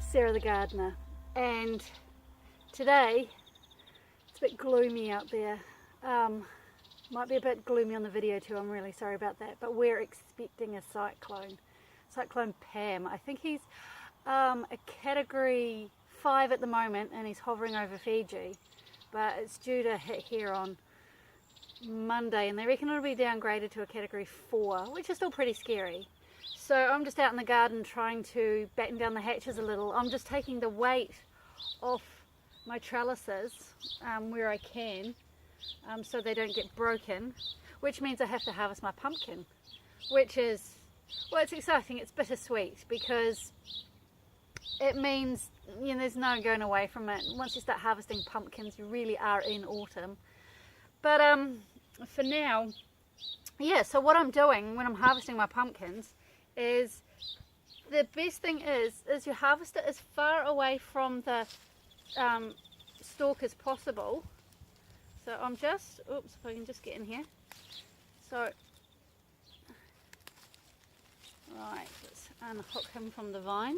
Sarah the gardener, and today it's a bit gloomy out there. Might be a bit gloomy on the video too, I'm really sorry about that, but we're expecting a Cyclone Pam. I think he's a category 5 at the moment and he's hovering over Fiji, but it's due to hit here on Monday and they reckon it'll be downgraded to a category 4, which is still pretty scary. So I'm just out in the garden trying to batten down the hatches a little. I'm just taking the weight off my trellises where I can, so they don't get broken, which means I have to harvest my pumpkin, which is, well, it's exciting, it's bittersweet, because it means, you know, there's no going away from it. Once you start harvesting pumpkins, you really are in autumn. But for now, yeah, so what I'm doing when I'm harvesting my pumpkins is, the best thing is you harvest it as far away from the stalk as possible. So I'm just, oops, if I can just get in here. So, right, let's unhook him from the vine.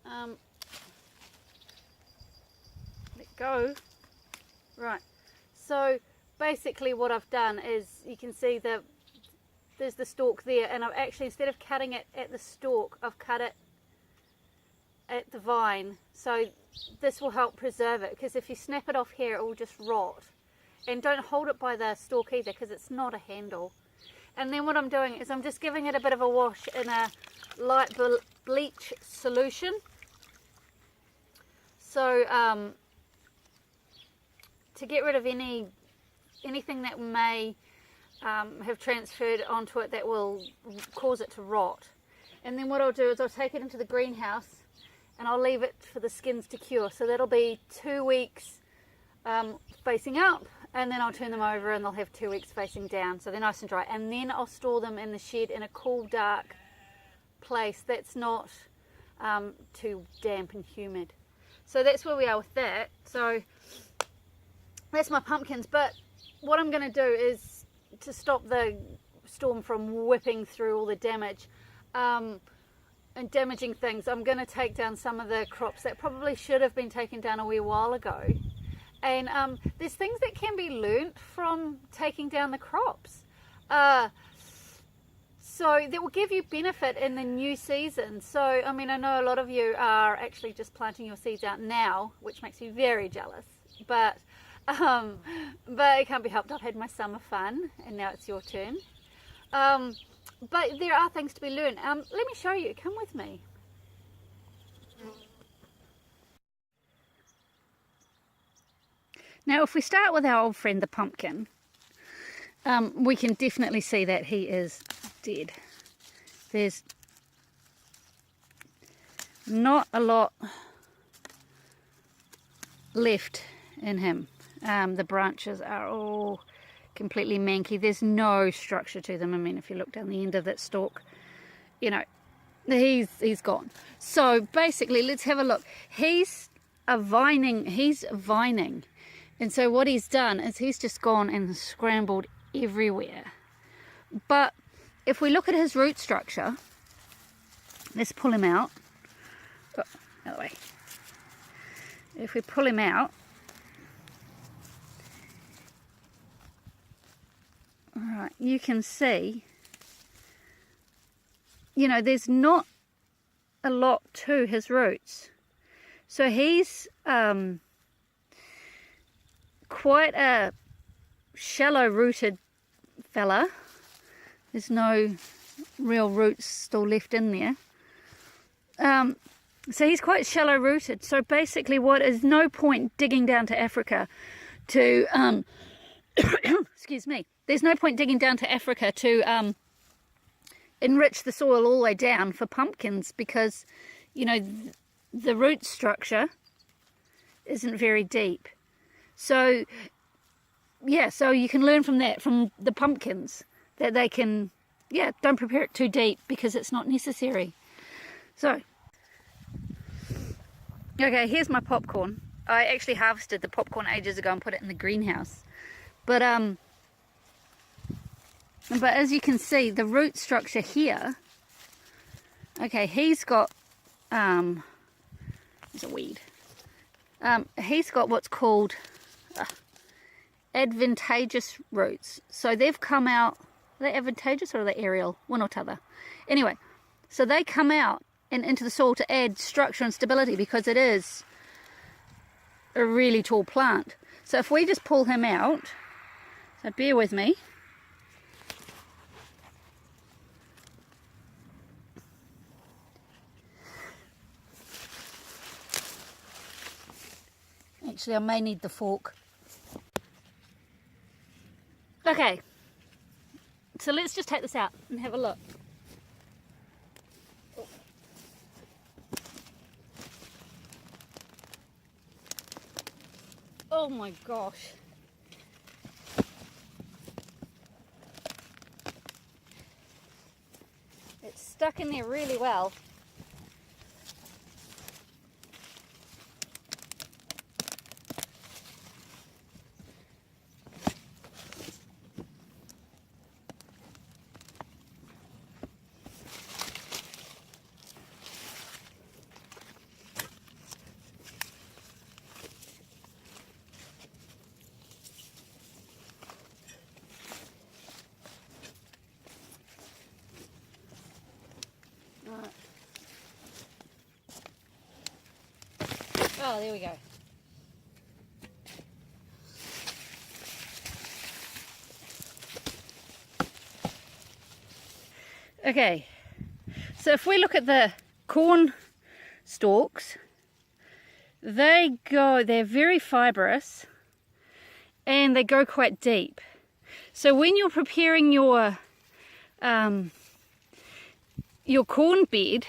Let go. Right, so basically what I've done is, you can see that there's the stalk there, and I've actually, instead of cutting it at the stalk, I've cut it at the vine. So this will help preserve it, because if you snap it off here it will just rot. And don't hold it by the stalk either, because it's not a handle. And then what I'm doing is I'm just giving it a bit of a wash in a light bleach solution. So to get rid of anything that may have transferred onto it that will cause it to rot. And then what I'll do is I'll take it into the greenhouse and I'll leave it for the skins to cure. So that'll be 2 weeks facing up, and then I'll turn them over and they'll have 2 weeks facing down, so they're nice and dry. And then I'll store them in the shed in a cool, dark place that's not too damp and humid. So that's where we are with that. So that's my pumpkins. But what I'm going to do is, to stop the storm from whipping through all the damage and damaging things, I'm going to take down some of the crops that probably should have been taken down a wee while ago. And there's things that can be learnt from taking down the crops, so that will give you benefit in the new season. So I mean, I know a lot of you are actually just planting your seeds out now, which makes me very jealous, but it can't be helped. I've had my summer fun and now it's your turn. But there are things to be learned. Let me show you, come with me. Now if we start with our old friend the pumpkin, we can definitely see that he is dead. There's not a lot left in him. The branches are all completely manky. There's no structure to them. I mean, if you look down the end of that stalk, you know, he's gone. So basically, let's have a look. He's vining. And so what he's done is he's just gone and scrambled everywhere. But if we look at his root structure, let's pull him out. Oh, out of the way. If we pull him out, right, you can see, you know, there's not a lot to his roots. So he's quite a shallow rooted fella. There's no real roots still left in there. So he's quite shallow rooted. So basically what is no point digging down to Africa to excuse me, there's no point digging down to Africa to enrich the soil all the way down for pumpkins, because, you know, the root structure isn't very deep. So yeah, so you can learn from that, from the pumpkins, that they can, yeah, don't prepare it too deep because it's not necessary. So okay, here's my popcorn. I actually harvested the popcorn ages ago and put it in the greenhouse. But as you can see, the root structure here, okay, he's got there's a weed. He's got what's called advantageous roots. So they've come out, are they advantageous or are they aerial? One or t'other. Anyway, so they come out and into the soil to add structure and stability because it is a really tall plant. So if we just pull him out, so bear with me. Actually, I may need the fork. Okay, so let's just take this out and have a look. Oh my gosh. It's stuck in there really well. Oh, there we go. Okay, so if we look at the corn stalks, they're very fibrous and they go quite deep. So when you're preparing your corn bed,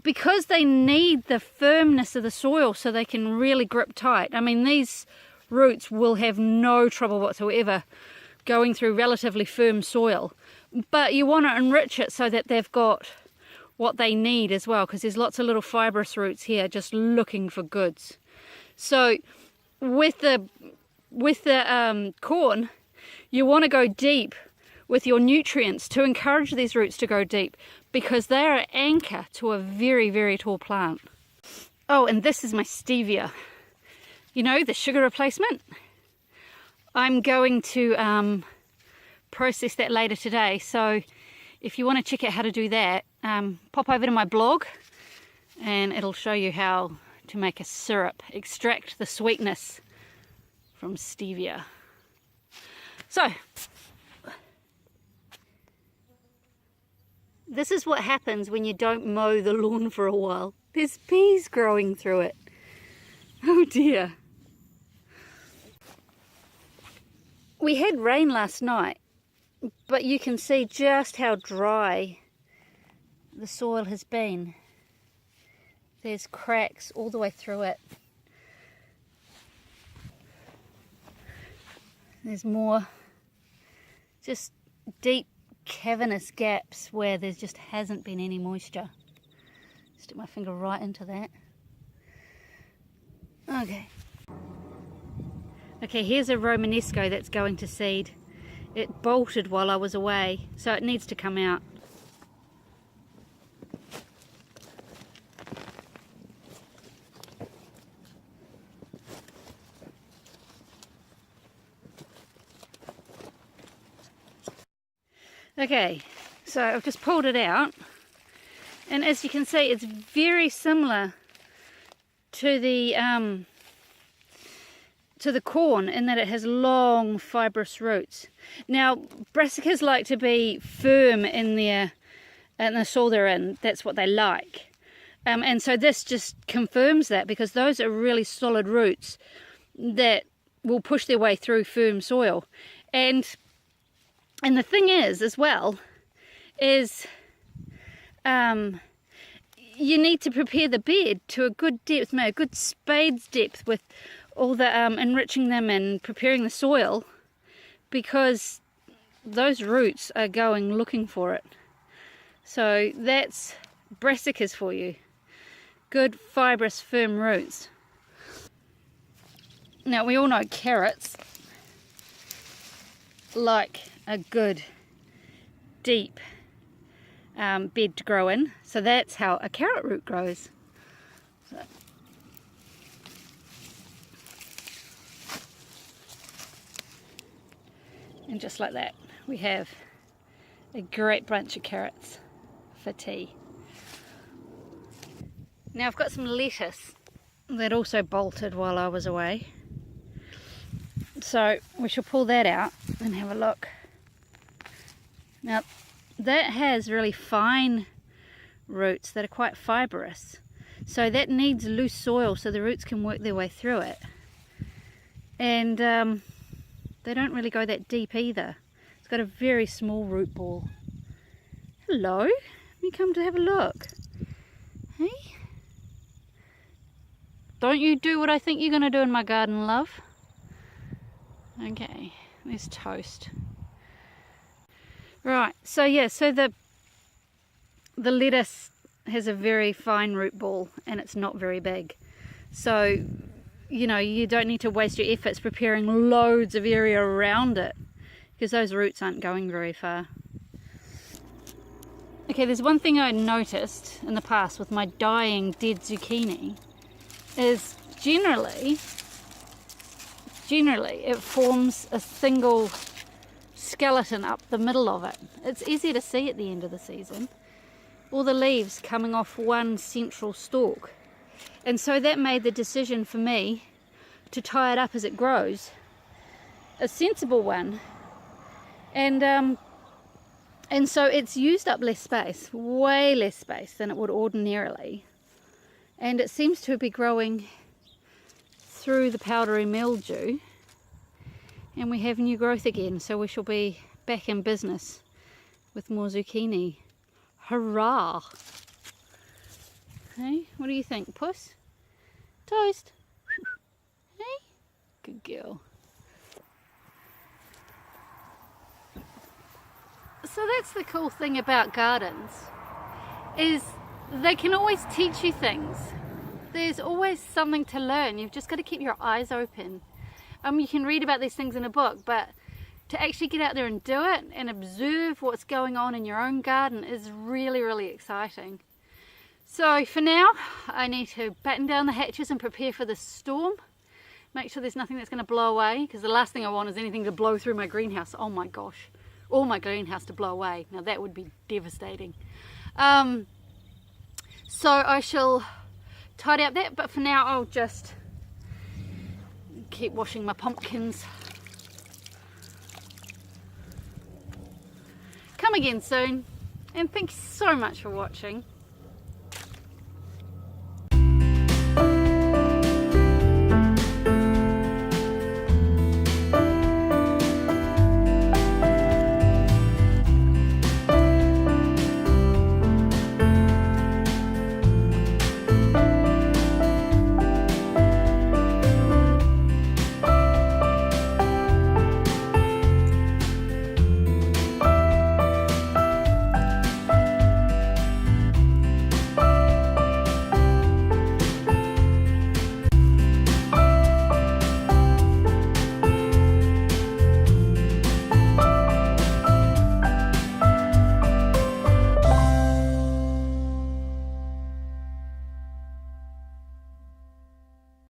because they need the firmness of the soil so they can really grip tight. I mean, these roots will have no trouble whatsoever going through relatively firm soil. But you want to enrich it so that they've got what they need as well, because there's lots of little fibrous roots here just looking for goods. So with the corn, you want to go deep with your nutrients to encourage these roots to go deep, because they're an anchor to a very, very tall plant. Oh, and this is my stevia. You know, the sugar replacement. I'm going to process that later today. So if you want to check out how to do that, pop over to my blog and it'll show you how to make a syrup, extract the sweetness from stevia. So this is what happens when you don't mow the lawn for a while. There's bees growing through it. Oh dear. We had rain last night, but you can see just how dry the soil has been. There's cracks all the way through it. There's more just deep cavernous gaps where there just hasn't been any moisture. Stick my finger right into that. Okay, here's a Romanesco that's going to seed. It bolted while I was away, so it needs to come out. Okay, so I've just pulled it out, and as you can see, it's very similar to the corn in that it has long fibrous roots. Now, brassicas like to be firm in the soil they're in. That's what they like, and so this just confirms that, because those are really solid roots that will push their way through firm soil. And the thing is, as well, is you need to prepare the bed to a good depth, a good spade's depth, with all the enriching them and preparing the soil, because those roots are going looking for it. So that's brassicas for you. Good, fibrous, firm roots. Now, we all know carrots like a good, deep, bed to grow in. So that's how a carrot root grows. So. And just like that, we have a great bunch of carrots for tea. Now I've got some lettuce that also bolted while I was away. So we shall pull that out and have a look. Now that has really fine roots that are quite fibrous. So that needs loose soil so the roots can work their way through it. And they don't really go that deep either. It's got a very small root ball. Hello, let me come to have a look. Hey? Don't you do what I think you're going to do in my garden, love. Okay, there's toast. Right, so yeah, so the lettuce has a very fine root ball and it's not very big. So, you know, you don't need to waste your efforts preparing loads of area around it because those roots aren't going very far. Okay, there's one thing I noticed in the past with my dying dead zucchini is generally it forms a single skeleton up the middle of it. It's easy to see at the end of the season. All the leaves coming off one central stalk. And so that made the decision for me to tie it up as it grows a sensible one. And so it's used up less space, way less space than it would ordinarily. And it seems to be growing through the powdery mildew. And we have new growth again, so we shall be back in business with more zucchini. Hurrah! Hey, what do you think, Puss? Toast? Hey? Good girl. So that's the cool thing about gardens, is they can always teach you things. There's always something to learn. You've just got to keep your eyes open. You can read about these things in a book, but to actually get out there and do it and observe what's going on in your own garden is really, really exciting. So for now, I need to batten down the hatches and prepare for the storm. Make sure there's nothing that's going to blow away, because the last thing I want is anything to blow through my greenhouse. Oh my gosh, all my greenhouse to blow away. Now that would be devastating. So I shall tidy up that, but for now I'll just keep washing my pumpkins. Come again soon, and thanks so much for watching.